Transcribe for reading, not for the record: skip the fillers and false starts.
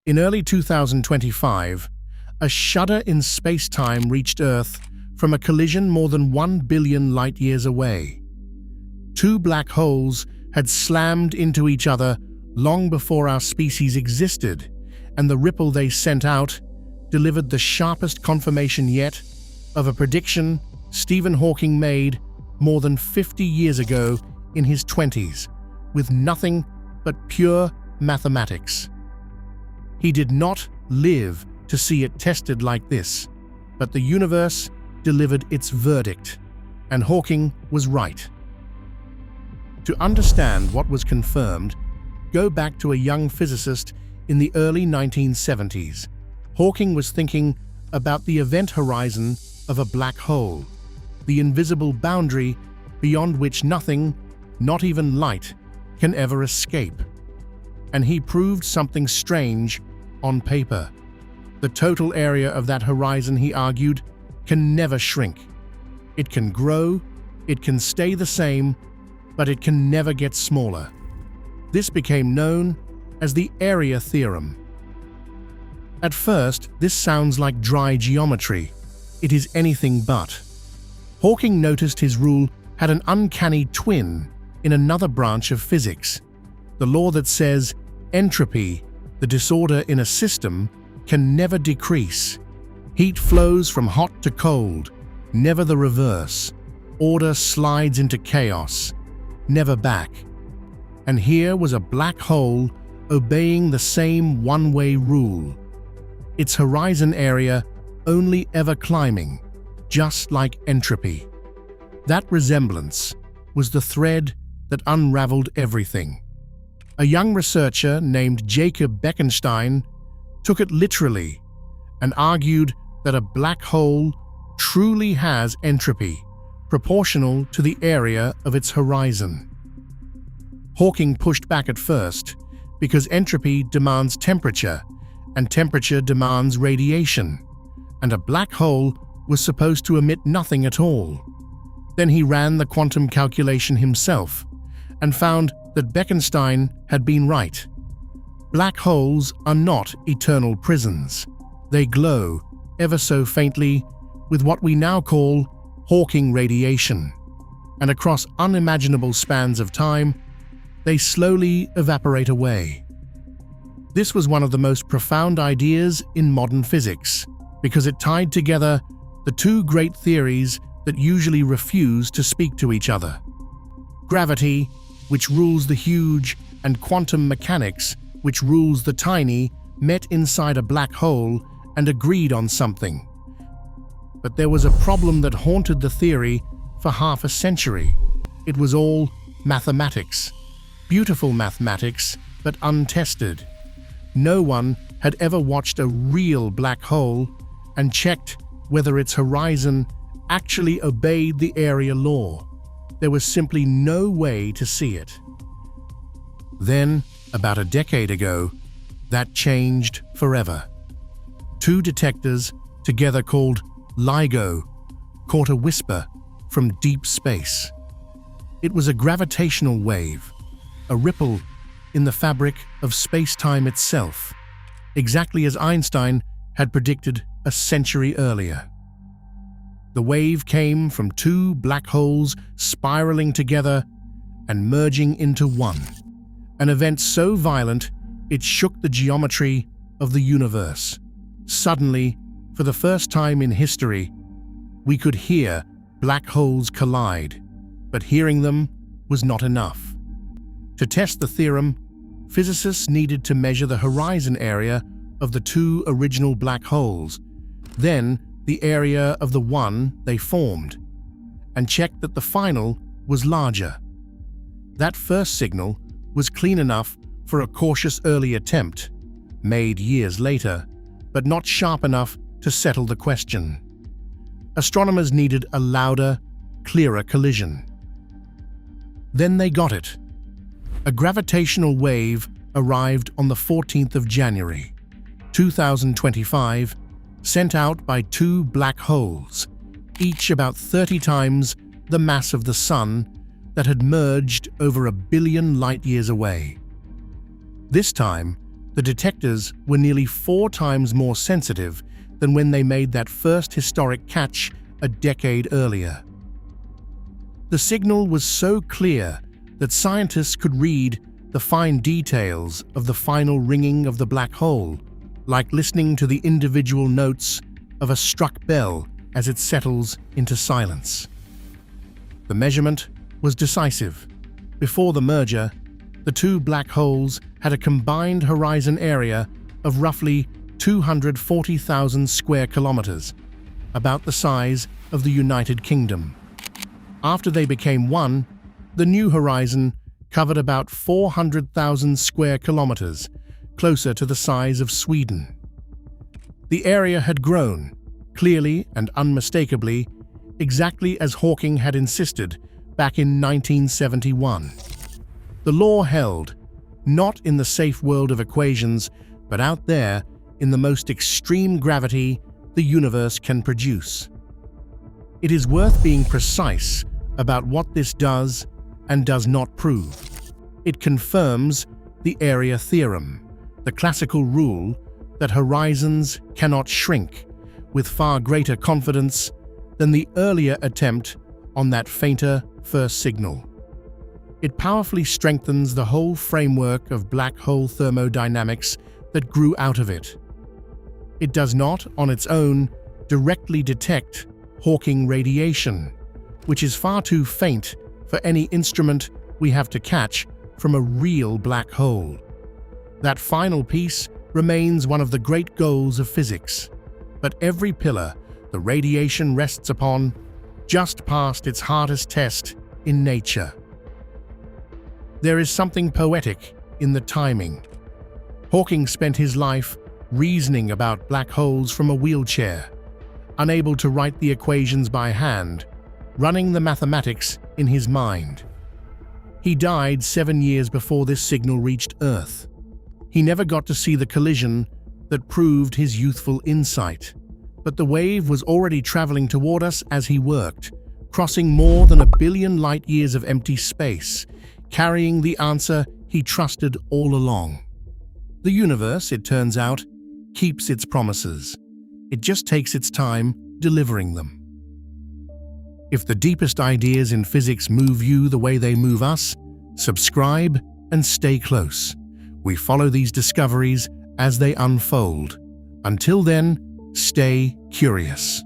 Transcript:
In early 2025, a shudder in space-time reached Earth from a collision more than 1 billion light-years away. Two black holes had slammed into each other long before our species existed, and the ripple they sent out delivered the sharpest confirmation yet of a prediction Stephen Hawking made more than 50 years ago in his 20s, with nothing but pure mathematics. He did not live to see it tested like this, but the universe delivered its verdict, and Hawking was right. To understand what was confirmed, go back to a young physicist in the early 1970s. Hawking was thinking about the event horizon of a black hole, the invisible boundary beyond which nothing, not even light, can ever escape. And he proved something strange on paper. The total area of that horizon, he argued, can never shrink. It can grow, it can stay the same, but it can never get smaller. This became known as the area theorem. At first, this sounds like dry geometry. It is anything but. Hawking noticed his rule had an uncanny twin in another branch of physics, the law that says entropy, the disorder in a system, can never decrease. Heat flows from hot to cold, never the reverse. Order slides into chaos, never back. And here was a black hole obeying the same one-way rule. Its horizon area only ever climbing, just like entropy. That resemblance was the thread that unraveled everything. A young researcher named Jacob Bekenstein took it literally and argued that a black hole truly has entropy, proportional to the area of its horizon. Hawking pushed back at first because entropy demands temperature, and temperature demands radiation, and a black hole was supposed to emit nothing at all. Then he ran the quantum calculation himself and found that Bekenstein had been right. Black holes are not eternal prisons. They glow, ever so faintly, with what we now call Hawking radiation, and across unimaginable spans of time, they slowly evaporate away. This was one of the most profound ideas in modern physics, because it tied together the two great theories that usually refuse to speak to each other. Gravity, which rules the huge, and quantum mechanics, which rules the tiny, met inside a black hole and agreed on something. But there was a problem that haunted the theory for half a century. It was all mathematics. Beautiful mathematics, but untested. No one had ever watched a real black hole and checked whether its horizon actually obeyed the area law. There was simply no way to see it. Then, about a decade ago, that changed forever. Two detectors, together called LIGO, caught a whisper from deep space. It was a gravitational wave, a ripple in the fabric of space-time itself, exactly as Einstein had predicted a century earlier. The wave came from two black holes spiraling together and merging into one, an event so violent it shook the geometry of the universe. Suddenly, for the first time in history, we could hear black holes collide, but hearing them was not enough. To test the theorem, physicists needed to measure the horizon area of the two original black holes, then the area of the one they formed, and checked that the final was larger. That first signal was clean enough for a cautious early attempt, made years later, but not sharp enough to settle the question. Astronomers needed a louder, clearer collision. Then they got it. A gravitational wave arrived on the 14th of January, 2025, sent out by two black holes, each about 30 times the mass of the Sun, that had merged over 1 billion light-years away. This time, The detectors were nearly 4 times more sensitive than when they made that first historic catch a decade earlier. The signal was so clear that scientists could read the fine details of the final ringing of the black hole, like listening to the individual notes of a struck bell as it settles into silence. The measurement was decisive. Before the merger, the two black holes had a combined horizon area of roughly 240,000 square kilometers, about the size of the United Kingdom. After they became one, the new horizon covered about 400,000 square kilometers, closer to the size of Sweden. The area had grown, clearly and unmistakably, exactly as Hawking had insisted back in 1971. The law held, not in the safe world of equations, but out there in the most extreme gravity the universe can produce. It is worth being precise about what this does and does not prove. It confirms the area theorem, the classical rule that horizons cannot shrink with far greater confidence than the earlier attempt on that fainter first signal. It powerfully strengthens the whole framework of black hole thermodynamics that grew out of it. It does not, on its own, directly detect Hawking radiation, which is far too faint for any instrument we have to catch from a real black hole. That final piece remains one of the great goals of physics, but every pillar the radiation rests upon just passed its hardest test in nature. There is something poetic in the timing. Hawking spent his life reasoning about black holes from a wheelchair, unable to write the equations by hand, running the mathematics in his mind. He died 7 years before this signal reached Earth. He never got to see the collision that proved his youthful insight, but the wave was already traveling toward us as he worked, crossing more than 1 billion light-years of empty space, carrying the answer he trusted all along. The universe, it turns out, keeps its promises. It just takes its time delivering them. If the deepest ideas in physics move you the way they move us, subscribe and stay close. We follow these discoveries as they unfold. Until then, stay curious.